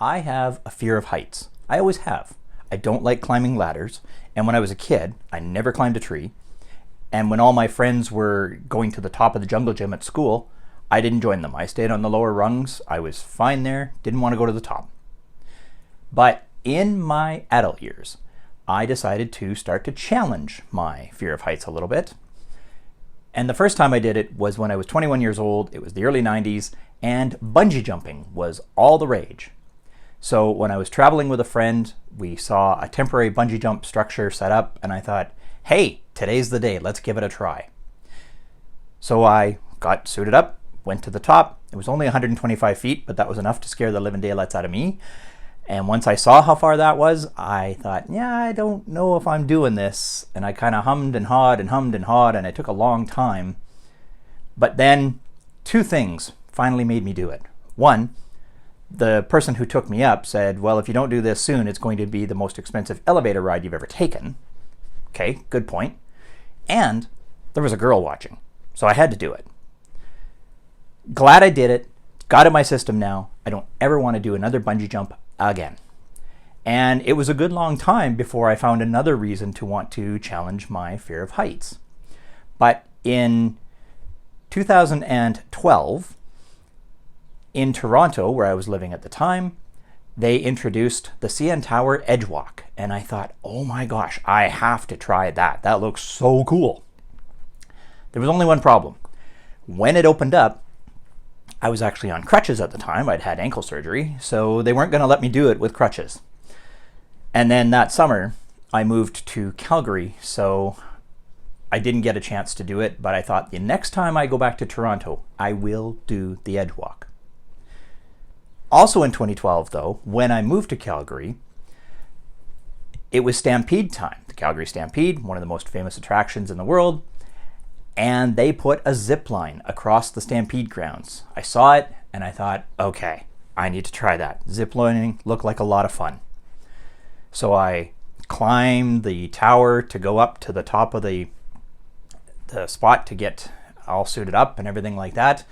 I have a fear of heights. I always have. I don't like climbing ladders. And when I was a kid, I never climbed a tree. And when all my friends were going to the top of the jungle gym at school, I didn't join them. I stayed on the lower rungs. I was fine there, didn't want to go to the top. But in my adult years, I decided to start to challenge my fear of heights a little bit. And the first time I did it was when I was 21 years old. It was the early 90s, and bungee jumping was all the rage. So when I was traveling with a friend, we saw a temporary bungee jump structure set up, and I thought, hey, today's the day, let's give it a try. So I got suited up, went to the top. It was only 125 feet, but that was enough to scare the living daylights out of me. And once I saw how far that was, I thought, yeah, I don't know if I'm doing this. And I kind of hummed and hawed and hummed and hawed, and it took a long time. But then two things finally made me do it. One, the person who took me up said, well, if you don't do this soon, it's going to be the most expensive elevator ride you've ever taken. Okay, good point. And there was a girl watching, so I had to do it. Glad I did it. Got in my system now. I don't ever want to do another bungee jump again. And it was a good long time before I found another reason to want to challenge my fear of heights. But in 2012, in Toronto, where I was living at the time, they introduced the CN Tower Edgewalk. And I thought, oh my gosh, I have to try that. That looks so cool. There was only one problem. When it opened up, I was actually on crutches at the time. I'd had ankle surgery, so they weren't going to let me do it with crutches. And then that summer, I moved to Calgary, so I didn't get a chance to do it, but I thought the next time I go back to Toronto, I will do the Edgewalk. Also in 2012, though, when I moved to Calgary, it was Stampede time. The Calgary Stampede, one of the most famous attractions in the world. And they put a zip line across the Stampede grounds. I saw it and I thought, okay, I need to try that. Zip lining looked like a lot of fun. So I climbed the tower to go up to the top of the spot to get all suited up and everything like that.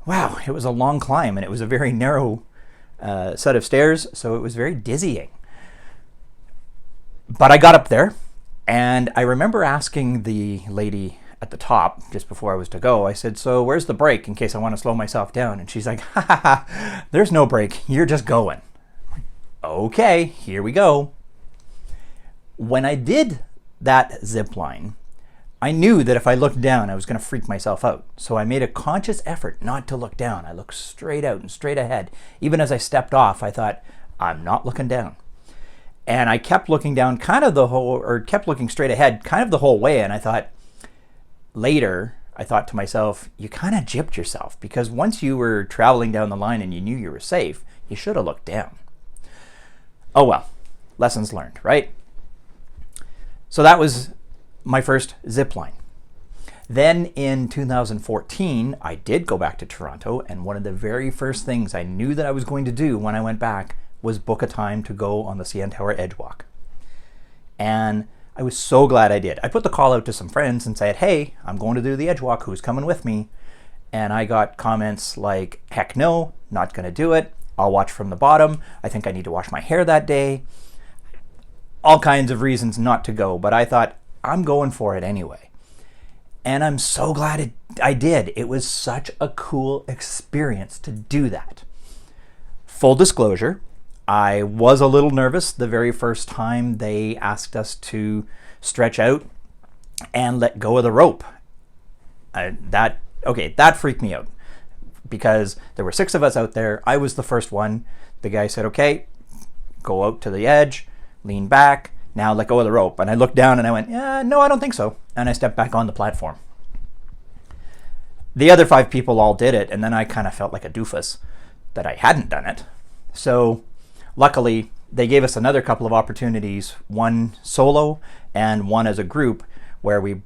Wow, it was a long climb, and it was a very narrow set of stairs, so it was very dizzying. But I got up there, and I remember asking the lady at the top, just before I was to go, I said, so where's the brake in case I want to slow myself down? And she's like, ha ha ha, there's no brake, you're just going. Okay, here we go. When I did that zip line, I knew that if I looked down, I was going to freak myself out. So I made a conscious effort not to look down. I looked straight out and straight ahead. Even as I stepped off, I thought, I'm not looking down. And I kept looking down kept looking straight ahead kind of the whole way. And I thought, later, I thought to myself, you kind of gypped yourself, because once you were traveling down the line and you knew you were safe, you should have looked down. Oh well, lessons learned, right? So that was my first zip line. Then in 2014, I did go back to Toronto, and one of the very first things I knew that I was going to do when I went back was book a time to go on the CN Tower Edgewalk. And I was so glad I did. I put the call out to some friends and said, hey, I'm going to do the Edgewalk, who's coming with me? And I got comments like, heck no, not going to do it. I'll watch from the bottom. I think I need to wash my hair that day. All kinds of reasons not to go, but I thought, I'm going for it anyway. And I'm so glad I did. It was such a cool experience to do that. Full disclosure, I was a little nervous the very first time they asked us to stretch out and let go of the rope. That freaked me out, because there were 6 of us out there. I was the first one. The guy said, okay, go out to the edge, lean back, now let go of the rope. And I looked down and I went, no, I don't think so. And I stepped back on the platform. The other 5 people all did it, and then I kind of felt like a doofus that I hadn't done it. So luckily, they gave us another couple of opportunities, one solo and one as a group, where we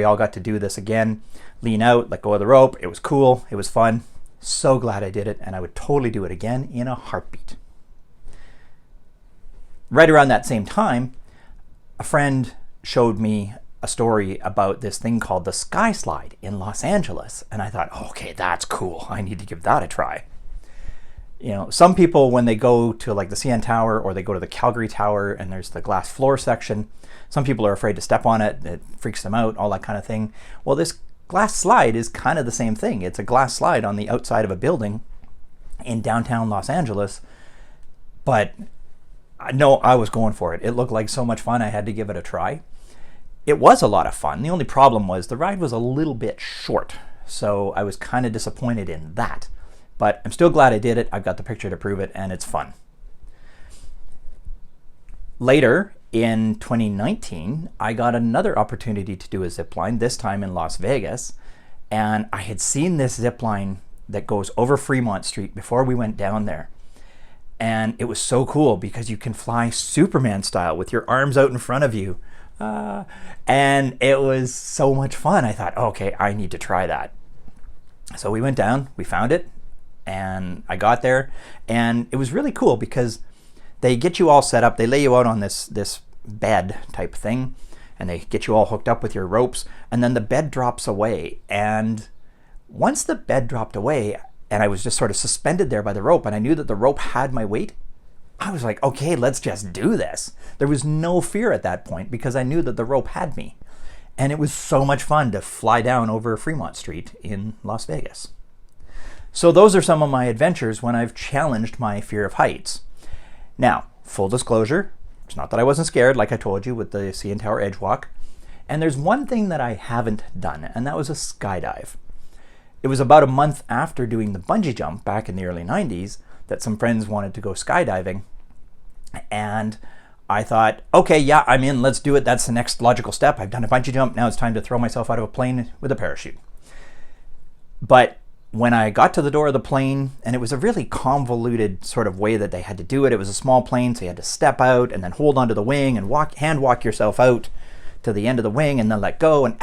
all got to do this again. Lean out, let go of the rope. It was cool. It was fun. So glad I did it, and I would totally do it again in a heartbeat. Right around that same time, a friend showed me a story about this thing called the Sky Slide in Los Angeles, and I thought, okay, that's cool. I need to give that a try. You know, some people, when they go to like the CN Tower or they go to the Calgary Tower and there's the glass floor section, some people are afraid to step on it. It freaks them out, all that kind of thing. Well, this glass slide is kind of the same thing. It's a glass slide on the outside of a building in downtown Los Angeles. But no, I was going for it. It looked like so much fun. I had to give it a try. It was a lot of fun. The only problem was the ride was a little bit short. So I was kind of disappointed in that. But I'm still glad I did it. I've got the picture to prove it, and it's fun. Later in 2019, I got another opportunity to do a zip line, this time in Las Vegas. And I had seen this zip line that goes over Fremont Street before we went down there. And it was so cool because you can fly Superman style with your arms out in front of you. And it was so much fun. I thought, okay, I need to try that. So we went down, we found it, and I got there. And it was really cool because they get you all set up. They lay you out on this bed type thing, and they get you all hooked up with your ropes. And then the bed drops away. And once the bed dropped away, and I was just sort of suspended there by the rope, and I knew that the rope had my weight, I was like, okay, let's just do this. There was no fear at that point because I knew that the rope had me. And it was so much fun to fly down over Fremont Street in Las Vegas. So those are some of my adventures when I've challenged my fear of heights. Now, full disclosure, it's not that I wasn't scared, like I told you, with the CN Tower Edge Walk. And there's one thing that I haven't done, and that was a skydive. It was about a month after doing the bungee jump back in the early 90s that some friends wanted to go skydiving. And I thought, okay, yeah, I'm in, let's do it. That's the next logical step. I've done a bungee jump. Now it's time to throw myself out of a plane with a parachute. But when I got to the door of the plane, and it was a really convoluted sort of way that they had to do it. It was a small plane, so you had to step out and then hold onto the wing and hand walk yourself out to the end of the wing and then let go. And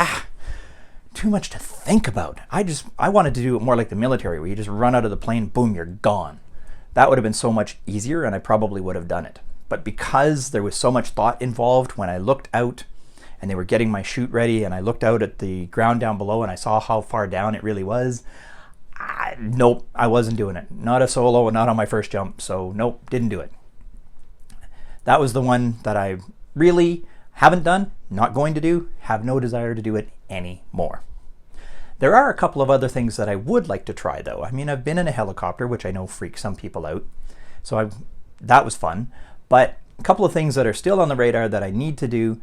too much to think about. I wanted to do it more like the military, where you just run out of the plane, boom, you're gone. That would have been so much easier, and I probably would have done it. But because there was so much thought involved, when I looked out and they were getting my chute ready, and I looked out at the ground down below and I saw how far down it really was, nope, I wasn't doing it. Not a solo, not on my first jump, so nope, didn't do it. That was the one that I really haven't done, not going to do, have no desire to do it anymore. There are a couple of other things that I would like to try, though. I mean, I've been in a helicopter, which I know freaks some people out, so that was fun. But a couple of things that are still on the radar that I need to do.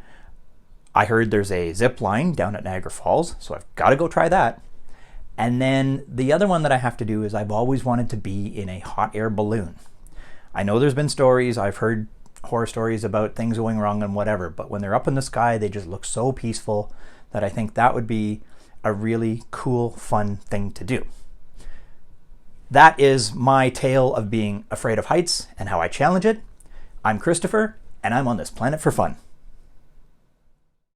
I heard there's a zip line down at Niagara Falls, so I've got to go try that. And then the other one that I have to do is I've always wanted to be in a hot air balloon. I know there's been stories, I've heard horror stories about things going wrong and whatever, but when they're up in the sky, they just look so peaceful that I think that would be a really cool, fun thing to do. That is my tale of being afraid of heights and how I challenge it. I'm Christopher, and I'm on this planet for fun.